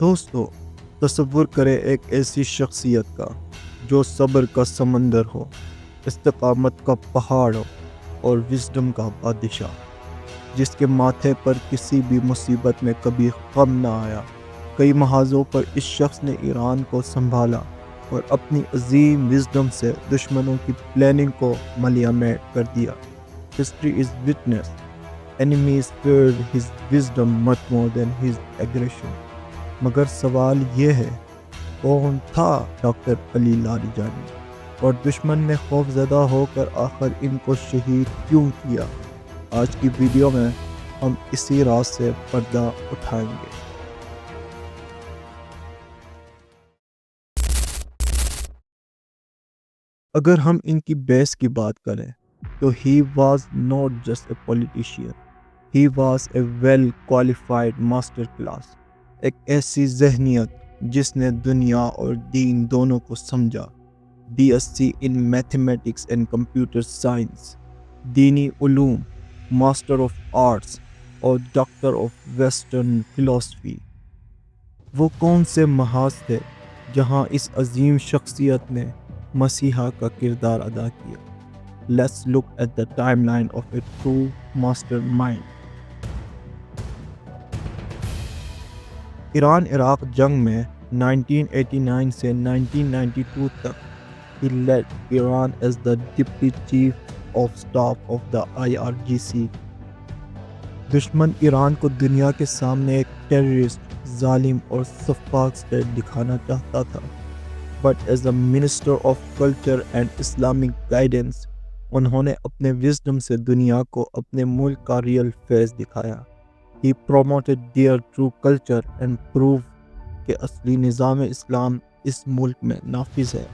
دوستو، تصور کریں ایک ایسی شخصیت کا جو صبر کا سمندر ہو، استقامت کا پہاڑ ہو اور وزڈم کا بادشاہ، جس کے ماتھے پر کسی بھی مصیبت میں کبھی غم نہ آیا۔ کئی محاذوں پر اس شخص نے ایران کو سنبھالا اور اپنی عظیم وزڈم سے دشمنوں کی پلاننگ کو ملیہ میٹ کر دیا۔ History is witness. Enemies feared his wisdom much more than his aggression. مگر سوال یہ ہے، کون تھا ڈاکٹر علی لاریجانی، اور دشمن نے خوف زدہ ہو کر آخر ان کو شہید کیوں کیا؟ آج کی ویڈیو میں ہم اسی راز سے پردہ اٹھائیں گے۔ اگر ہم ان کی بیس کی بات کریں تو he was not just a politician, he was a well qualified master class، ایک ایسی ذہنیت جس نے دنیا اور دین دونوں کو سمجھا۔ BSc in Mathematics and Computer Science، دینی علوم، ماسٹر آف آرٹس اور ڈاکٹر آف ویسٹرن فلسفی۔ وہ کون سے محاذ تھے جہاں اس عظیم شخصیت نے مسیحا کا کردار ادا کیا؟ Let's look at the timeline of a true mastermind۔ Iran Iraq جنگ میں 1989 سے 1992 تک he led Iran as the Deputy Chief of Staff of the IRGC۔ دشمن ایران کو دنیا کے سامنے ایک ٹیررسٹ، ظالم اور سفاک اسٹیٹ دکھانا چاہتا تھا، but as a Minister of Culture and Islamic Guidance انہوں نے اپنے وزڈم سے دنیا کو اپنے ملک کا ریئل فیس دکھایا۔ He promoted their true culture and proved کہ اصلی نظام اسلام اس ملک میں نافذ ہے۔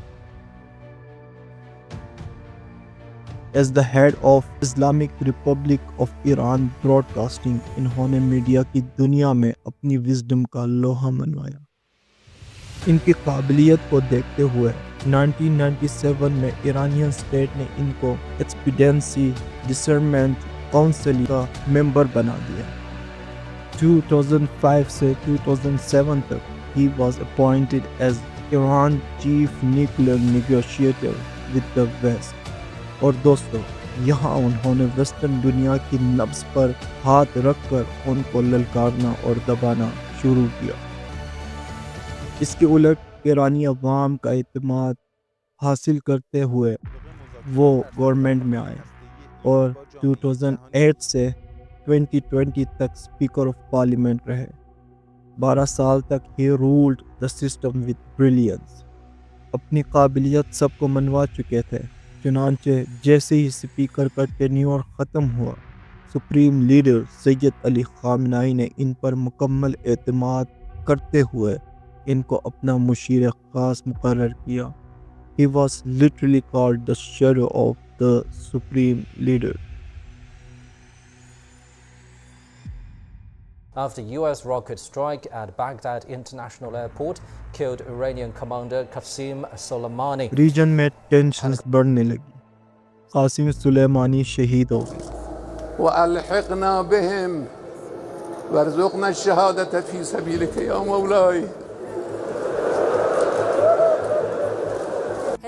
As the head of Islamic Republic of Iran Broadcasting انہوں نے میڈیا کی دنیا میں اپنی وزڈم کا لوہا منوایا۔ ان کی قابلیت کو دیکھتے ہوئے 1997 میں ایرانین اسٹیٹ نے ان کو ایکسپیڈنسی ڈسرنمنٹ کونسل کا ممبر بنا دیا۔ 2005 سے 2007 تک he was appointed as Iran Chief Nuclear Negotiator with the West۔ اور دوستو، یہاں انہوں نے ویسٹرن دنیا کی نبض پر ہاتھ رکھ کر ان کو للکارنا اور دبانا شروع کیا۔ اس کے الٹ ایرانی عوام کا اعتماد حاصل کرتے ہوئے وہ گورنمنٹ میں آئے اور 2008 سے 2020 تک اسپیکر آف پارلیمنٹ رہے۔ 12 سال تک he ruled the system with brilliance۔ اپنی قابلیت سب کو منوا چکے تھے، چنانچہ جیسے ہی اسپیکر کا ٹینیور ختم ہوا، سپریم لیڈر سید علی خامنائی نے ان پر مکمل اعتماد کرتے ہوئے ان کو اپنا مشیر خاص مقرر کیا۔ He was literally called the shadow of the supreme leader۔ After US rocket strike at Baghdad International Airport killed Iranian commander Qasem Soleimani۔ Region میں ٹینشنز بڑھنے لگی، قاسم سلیمانی شہید ہو گئے۔ وألحقنا بهم وارزقنا الشهادة في سبيلك يا مولاي۔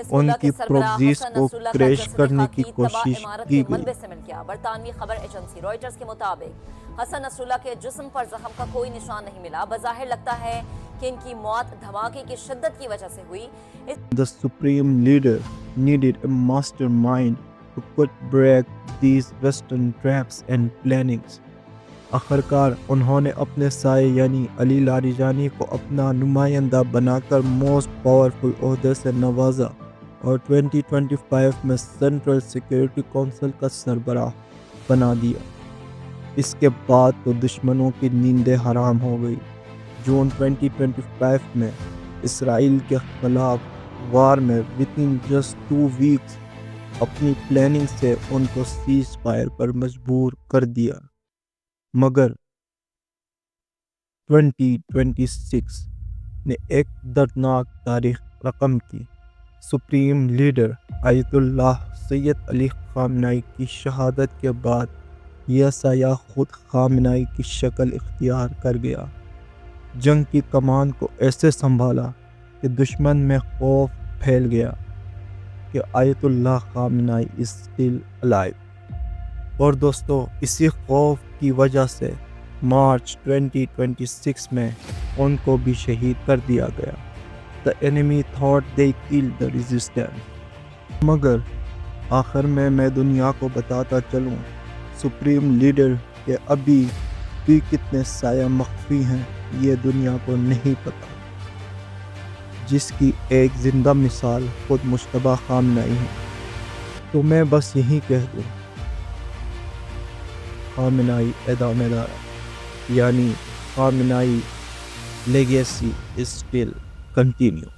ان کی پروگزیز کو کریش کرنے کی کوشش کی گئی۔ سے مل گیا۔ برطانوی خبر ایجنسی رائٹرز کے مطابق حسن نصر اللہ کے جسم پر زخم کا کوئی نشان نہیں ملا۔ بظاہر لگتا ہے کہ ان کی موت دھماکے کی شدت کی وجہ سے ہوئی۔ The supreme leader needed a mastermind who could break these western traps and plannings۔ آخرکار انہوں نے اپنے سائے یعنی علی لاریجانی کو اپنا نمائندہ بنا کر موسٹ پاورفل عہدے سے نوازا اور 2025 میں سینٹرل سیکیورٹی کونسل کا سربراہ بنا دیا۔ اس کے بعد تو دشمنوں کی نیندیں حرام ہو گئی۔ جون 2025 میں اسرائیل کے خلاف وار میں within just 2 weeks اپنی پلاننگ سے ان کو سیز فائر پر مجبور کر دیا۔ مگر 2026 نے ایک دردناک تاریخ رقم کی۔ سپریم لیڈر آیت اللہ سید علی خامنائی کی شہادت کے بعد یہ سایہ خود خامنائی کی شکل اختیار کر گیا۔ جنگ کی کمان کو ایسے سنبھالا کہ دشمن میں خوف پھیل گیا کہ آیت اللہ خامنائی از اسٹل الائیو. اور دوستو اسی خوف کی وجہ سے مارچ 2026 میں ان کو بھی شہید کر دیا گیا. The enemy thought they killed the resistance. مگر آخر میں دنیا کو بتاتا چلوں سپریم لیڈر کہ ابھی بھی کتنے سایہ مخفی ہیں یہ دنیا کو نہیں پتا، جس کی ایک زندہ مثال خود مجتبیٰ خامنائی ہے. تو میں بس یہی کہہ دوں خامنائی ادامہ دار، یعنی خامنائی لیگیسی is still continue.